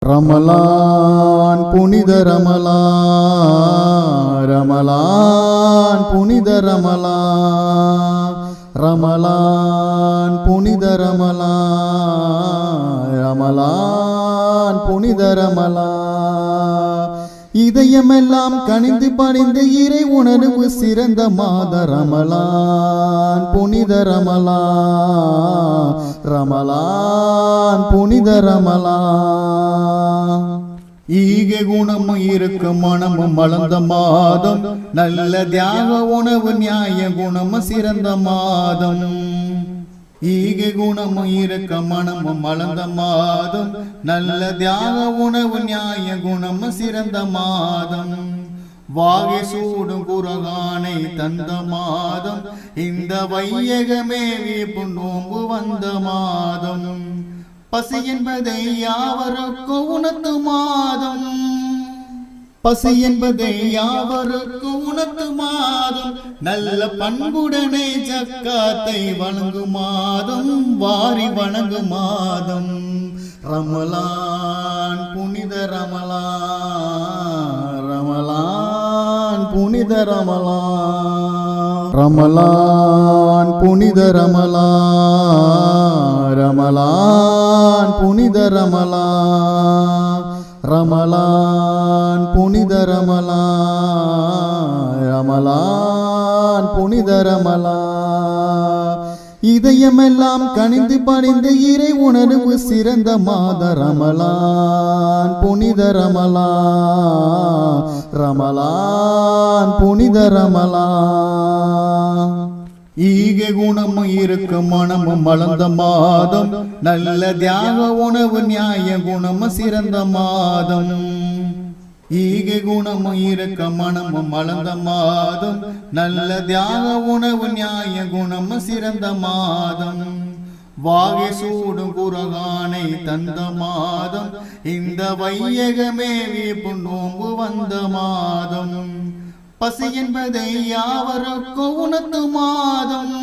ரமலான் புனித ரமலான், ரமலான் புனித ரமலான், ரமலான் புனித ரமலான், ரமலான் புனித ரமலான். இதயமெல்லாம் கனிந்து பணிந்து இறை உணர்வு சிறந்த மாத ரமலான் புனித ரமலான், ரமலான் புனித ரமலான். ஈக குணமும் இருக்கும் மனமும் வளர்ந்த மாதம், நல்ல தியாக உணவு நியாய குணமும் சிறந்த மாதம். ஈக குணமும் இருக்க மனமும் வளர்ந்த மாதம், நல்ல தியாக உணவு நியாய குணமும் சிறந்த மாதம். வாகை சூடும் குரகானை தந்த மாதம், இந்த வையகமே வீப்பு நோம்பு வந்த மாதம். பசி என்பதை யாவருக்கும் உணர்த்து மாதம், பசி என்பதை யாவருக்கும் உணர்த்து மாதம். நல்ல பண்புடனே ஜக்காத்தை வழங்கும் மாதம், வாரி வணங்கும் மாதம். ரமலான் புனித ரமலான், ரமலான் புனித ரமலான், ரமலான் புனித ரமலான், ரமலான் புனித ரமலான், ரமலான் புனித ரமலான், ரமலான் புனித ரமலான். இதயமெல்லாம் கனிந்து பணிந்து இறை உணர்வு சிறந்த மாத ரமலான் புனித ரமலான், ரமலான் புனித ரமலான். ஈக குணமும் இருக்கும் மனமும் வளர்ந்த மாதம், நல்ல தியாக உணவு நியாய குணமும் சிறந்த மாதம். ஈக குணமும் இருக்க மனமும் வளர்ந்த மாதம், நல்ல தியாக உணவு நியாய குணமும் சிறந்த மாதம். வாகை சூடும் குரகானை தந்த மாதம், இந்த வையகமே வீப்பு நோம்பு வந்த மாதம். பசி என்பதை யாவருக்கும் உணர்த்து மாதம்,